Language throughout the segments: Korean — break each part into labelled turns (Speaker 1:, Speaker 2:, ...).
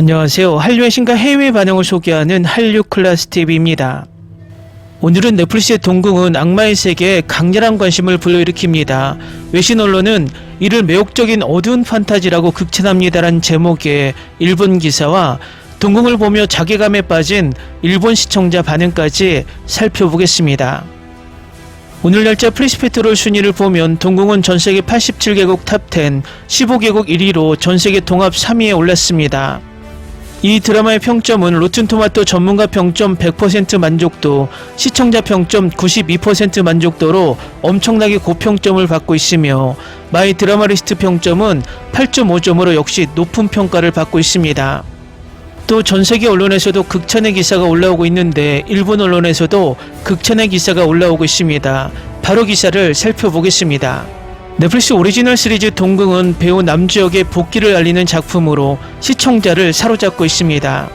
Speaker 1: 안녕하세요. 한류의 신과 해외 반응을 소개하는 한류클라스TV입니다. 오늘은 넷플릭스의 동궁은 악마의 세계에 강렬한 관심을 불러일으킵니다. 외신 언론은 이를 매혹적인 어두운 판타지라고 극찬합니다라는 제목의 일본 기사와 동궁을 보며 자괴감에 빠진 일본 시청자 반응까지 살펴보겠습니다. 오늘 날짜 플리스페트롤 순위를 보면 동궁은 전세계 87개국 탑10, 15개국 1위로 전세계 통합 3위에 올랐습니다. 이 드라마의 평점은 로튼토마토 전문가 평점 100% 만족도, 시청자 평점 92% 만족도로 엄청나게 고평점을 받고 있으며 마이 드라마리스트 평점은 8.5점으로 역시 높은 평가를 받고 있습니다. 또 전세계 언론에서도 극찬의 기사가 올라오고 있는데 일본 언론에서도 극찬의 기사가 올라오고 있습니다. 바로 기사를 살펴보겠습니다. 넷플릭스 오리지널 시리즈 동궁은 배우 남주혁의 복귀를 알리는 작품으로 시청자를 사로잡고 있습니다.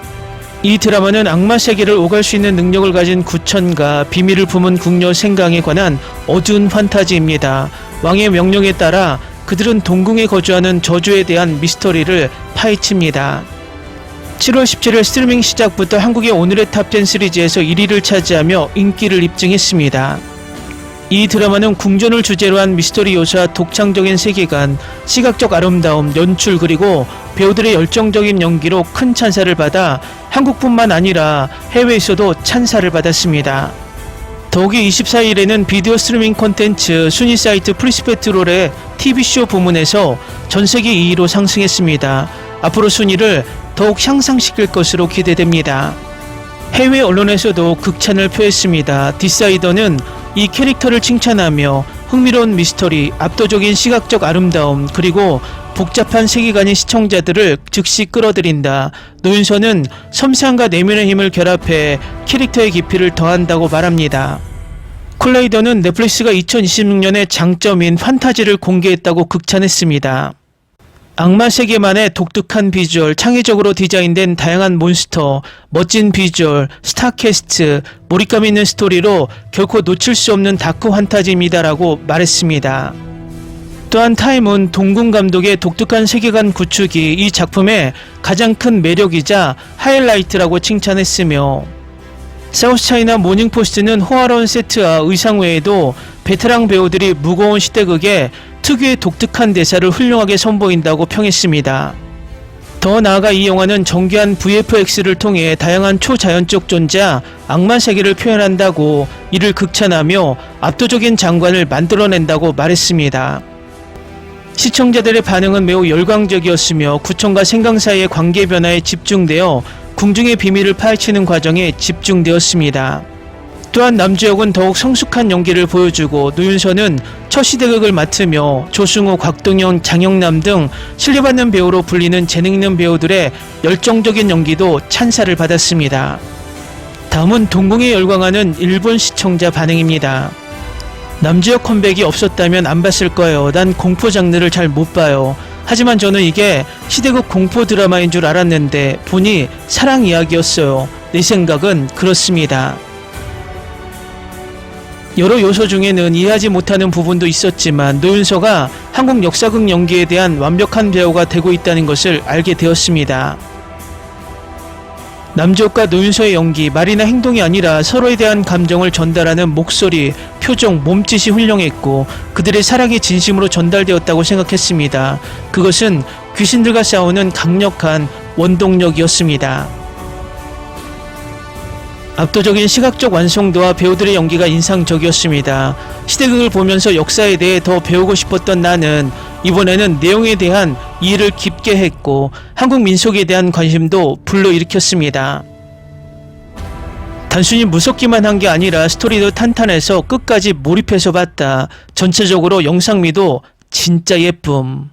Speaker 1: 이 드라마는 악마 세계를 오갈 수 있는 능력을 가진 구천과 비밀을 품은 궁녀 생강에 관한 어두운 판타지입니다. 왕의 명령에 따라 그들은 동궁에 거주하는 저주에 대한 미스터리를 파헤칩니다. 7월 17일 스트리밍 시작부터 한국의 오늘의 탑10 시리즈에서 1위를 차지하며 인기를 입증했습니다. 이 드라마는 궁전을 주제로 한 미스터리 요소와 독창적인 세계관, 시각적 아름다움, 연출 그리고 배우들의 열정적인 연기로 큰 찬사를 받아 한국뿐만 아니라 해외에서도 찬사를 받았습니다. 더욱이 24일에는 비디오 스트리밍 콘텐츠 순위 사이트 플리스페트롤의 TV쇼 부문에서 전세계 2위로 상승했습니다. 앞으로 순위를 더욱 향상시킬 것으로 기대됩니다. 해외 언론에서도 극찬을 표했습니다. 디사이더는 이 캐릭터를 칭찬하며 흥미로운 미스터리, 압도적인 시각적 아름다움, 그리고 복잡한 세계관의 시청자들을 즉시 끌어들인다. 노윤서는 섬세함과 내면의 힘을 결합해 캐릭터의 깊이를 더한다고 말합니다. 콜라이더는 넷플릭스가 2026년의 장점인 판타지를 공개했다고 극찬했습니다. 악마 세계만의 독특한 비주얼, 창의적으로 디자인된 다양한 몬스터, 멋진 비주얼, 스타캐스트, 몰입감 있는 스토리로 결코 놓칠 수 없는 다크 판타지입니다라고 말했습니다. 또한 타임은 동궁 감독의 독특한 세계관 구축이 이 작품의 가장 큰 매력이자 하이라이트라고 칭찬했으며 사우스차이나 모닝포스트는 호화로운 세트와 의상 외에도 베테랑 배우들이 무거운 시대극에 특유의 독특한 대사를 훌륭하게 선보인다고 평했습니다. 더 나아가 이 영화는 정교한 VFX를 통해 다양한 초자연적 존재와 악마 세계를 표현한다고 이를 극찬하며 압도적인 장관을 만들어낸다고 말했습니다. 시청자들의 반응은 매우 열광적이었으며 구천과 생강 사이의 관계 변화에 집중되어 궁중의 비밀을 파헤치는 과정에 집중되었습니다. 또한 남주혁은 더욱 성숙한 연기를 보여주고 노윤서는 첫 시대극을 맡으며 조승우, 곽동영, 장영남 등 신뢰받는 배우로 불리는 재능 있는 배우들의 열정적인 연기도 찬사를 받았습니다. 다음은 동궁에 열광하는 일본 시청자 반응입니다. 남주혁 컴백이 없었다면 안 봤을 거예요. 난 공포 장르를 잘 못 봐요. 하지만 저는 이게 시대극 공포 드라마인 줄 알았는데 보니 사랑 이야기였어요. 내 생각은 그렇습니다. 여러 요소 중에는 이해하지 못하는 부분도 있었지만 노윤서가 한국 역사극 연기에 대한 완벽한 배우가 되고 있다는 것을 알게 되었습니다. 남주혁과 노윤서의 연기, 말이나 행동이 아니라 서로에 대한 감정을 전달하는 목소리, 표정, 몸짓이 훌륭했고 그들의 사랑이 진심으로 전달되었다고 생각했습니다. 그것은 귀신들과 싸우는 강력한 원동력이었습니다. 압도적인 시각적 완성도와 배우들의 연기가 인상적이었습니다. 시대극을 보면서 역사에 대해 더 배우고 싶었던 나는 이번에는 내용에 대한 이해를 깊게 했고 한국 민속에 대한 관심도 불러일으켰습니다. 단순히 무섭기만 한 게 아니라 스토리도 탄탄해서 끝까지 몰입해서 봤다. 전체적으로 영상미도 진짜 예쁨.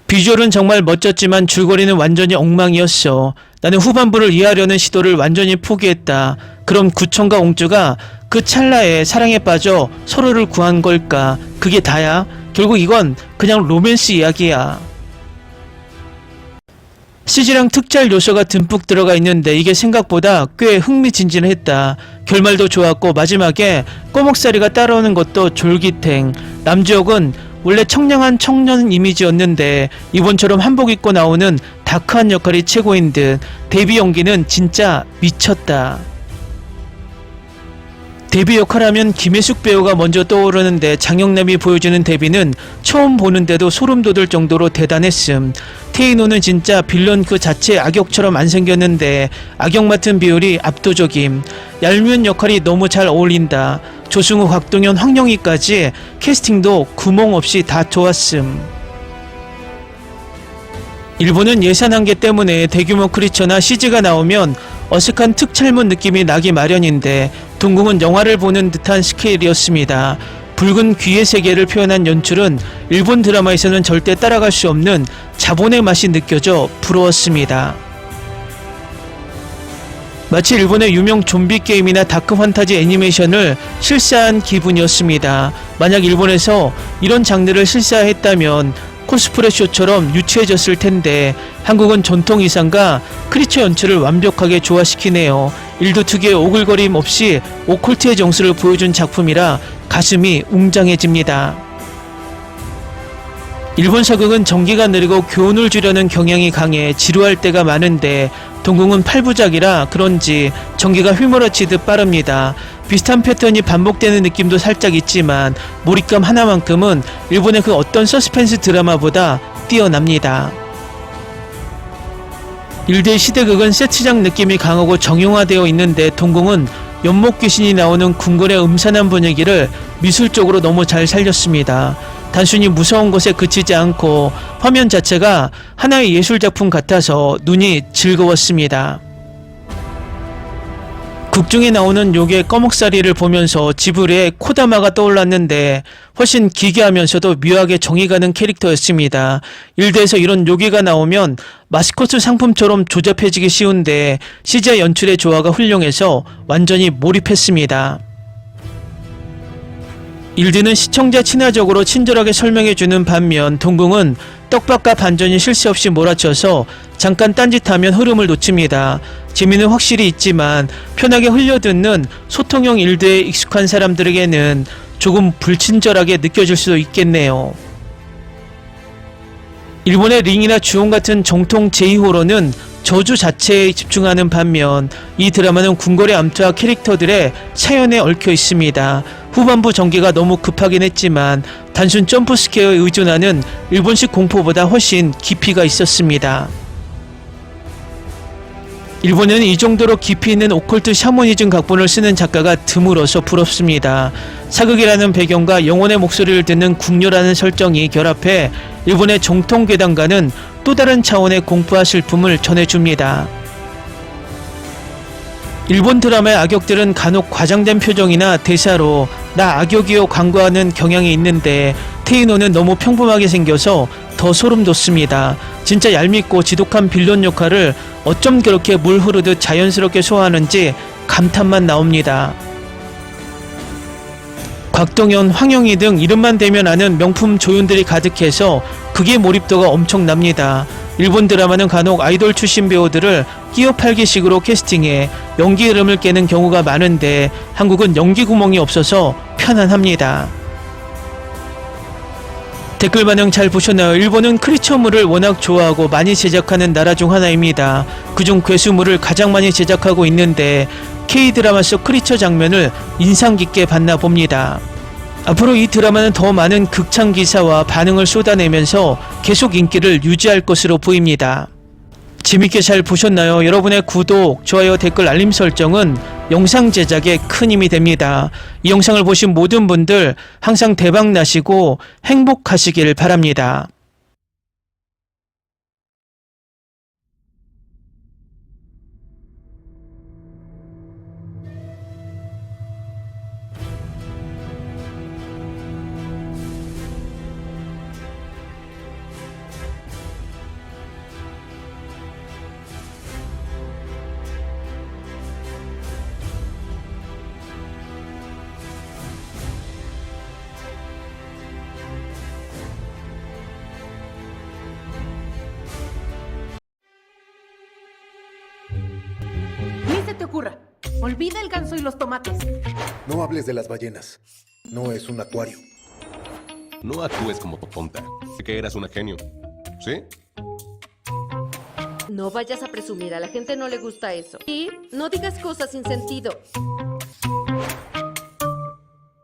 Speaker 1: 비주얼은 정말 멋졌지만 줄거리는 완전히 엉망이었어. 나는 후반부를 이해하려는 시도를 완전히 포기했다. 그럼 구천과 옹주가 그 찰나에 사랑에 빠져 서로를 구한 걸까? 그게 다야? 결국 이건 그냥 로맨스 이야기야. CG랑 특잘 요소가 듬뿍 들어가 있는데 이게 생각보다 꽤 흥미진진했다. 결말도 좋았고 마지막에 꼬목사리가 따라오는 것도 졸깃행. 남주혁은 원래 청량한 청년 이미지였는데 이번처럼 한복 입고 나오는 다크한 역할이 최고인 듯 데뷔 연기는 진짜 미쳤다. 데뷔 역할하면 김혜숙 배우가 먼저 떠오르는데 장영남이 보여주는 데뷔는 처음 보는데도 소름 돋을 정도로 대단했음. 태인호는 진짜 빌런 그 자체 악역처럼 안 생겼는데 악역 맡은 비율이 압도적임. 얄미운 역할이 너무 잘 어울린다. 조승우, 곽동현, 황영희까지 캐스팅도 구멍 없이 다 좋았음. 일본은 예산 한계 때문에 대규모 크리처나 CG가 나오면 어색한 특촬문 느낌이 나기 마련인데 동궁은 영화를 보는 듯한 스케일이었습니다. 붉은 귀의 세계를 표현한 연출은 일본 드라마에서는 절대 따라갈 수 없는 자본의 맛이 느껴져 부러웠습니다. 마치 일본의 유명 좀비 게임이나 다크 판타지 애니메이션을 실사한 기분이었습니다. 만약 일본에서 이런 장르를 실사했다면 코스프레 쇼처럼 유치해졌을 텐데 한국은 전통 의상과 크리처 연출을 완벽하게 조화시키네요. 일도 특유의 오글거림 없이 오컬트의 정수를 보여준 작품이라 가슴이 웅장해집니다. 일본 사극은 전기가 느리고 교훈을 주려는 경향이 강해 지루할 때가 많은데 동궁은 8부작이라 그런지 전기가 휘몰아치듯 빠릅니다. 비슷한 패턴이 반복되는 느낌도 살짝 있지만 몰입감 하나만큼은 일본의 그 어떤 서스펜스 드라마보다 뛰어납니다. 일대 시대극은 세트장 느낌이 강하고 정형화되어 있는데 동궁은 연못 귀신이 나오는 궁궐의 음산한 분위기를 미술적으로 너무 잘 살렸습니다. 단순히 무서운 것에 그치지 않고 화면 자체가 하나의 예술작품 같아서 눈이 즐거웠습니다. 극중에 나오는 요괴 꺼목사리를 보면서 지브리의 코다마가 떠올랐는데 훨씬 기괴하면서도 묘하게 정이 가는 캐릭터였습니다. 일대에서 이런 요괴가 나오면 마스코트 상품처럼 조잡해지기 쉬운데 CGI 연출의 조화가 훌륭해서 완전히 몰입했습니다. 일드는 시청자 친화적으로 친절하게 설명해주는 반면 동궁은 떡밥과 반전이 쉴 새 없이 몰아쳐서 잠깐 딴짓하면 흐름을 놓칩니다. 재미는 확실히 있지만 편하게 흘려듣는 소통형 일드에 익숙한 사람들에게는 조금 불친절하게 느껴질 수도 있겠네요. 일본의 링이나 주온 같은 정통 제2호러는 저주 자체에 집중하는 반면 이 드라마는 궁궐의 암투와 캐릭터들의 사연에 얽혀 있습니다. 후반부 전개가 너무 급하긴 했지만 단순 점프 스퀘어에 의존하는 일본식 공포보다 훨씬 깊이가 있었습니다. 일본에는 이 정도로 깊이 있는 오컬트 샤머니즘 각본을 쓰는 작가가 드물어서 부럽습니다. 사극이라는 배경과 영혼의 목소리를 듣는 궁녀라는 설정이 결합해 일본의 정통 괴담가는 또 다른 차원의 공포와 슬픔을 전해줍니다. 일본 드라마의 악역들은 간혹 과장된 표정이나 대사로 나 악역이요 광고하는 경향이 있는데 테이노는 너무 평범하게 생겨서 더 소름 돋습니다. 진짜 얄밉고 지독한 빌런 역할을 어쩜 그렇게 물 흐르듯 자연스럽게 소화하는지 감탄만 나옵니다. 곽동현, 황영희 등 이름만 대면 아는 명품 조연들이 가득해서 극의 몰입도가 엄청납니다. 일본 드라마는 간혹 아이돌 출신 배우들을 끼어 팔기식으로 캐스팅해 연기 흐름을 깨는 경우가 많은데 한국은 연기 구멍이 없어서 편안합니다. 댓글 반응 잘 보셨나요? 일본은 크리처물을 워낙 좋아하고 많이 제작하는 나라 중 하나입니다. 그중 괴수물을 가장 많이 제작하고 있는데 K드라마 속 크리처 장면을 인상 깊게 봤나 봅니다. 앞으로 이 드라마는 더 많은 극찬 기사와 반응을 쏟아내면서 계속 인기를 유지할 것으로 보입니다. 재밌게 잘 보셨나요? 여러분의 구독, 좋아요, 댓글, 알림 설정은 영상 제작에 큰 힘이 됩니다. 이 영상을 보신 모든 분들 항상 대박 나시고 행복하시길 바랍니다.
Speaker 2: Ni se te ocurra. Olvida el ganso y los tomates.
Speaker 3: No hables de las ballenas. No es un acuario.
Speaker 4: No actúes como tonta. Sé que eras una genio. ¿Sí? No vayas a presumir, a la gente no le gusta eso. Y no digas cosas sin sentido.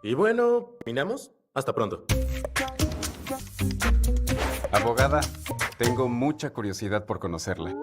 Speaker 5: Y bueno, ¿terminamos? Hasta pronto.
Speaker 6: Abogada, tengo mucha curiosidad por conocerla.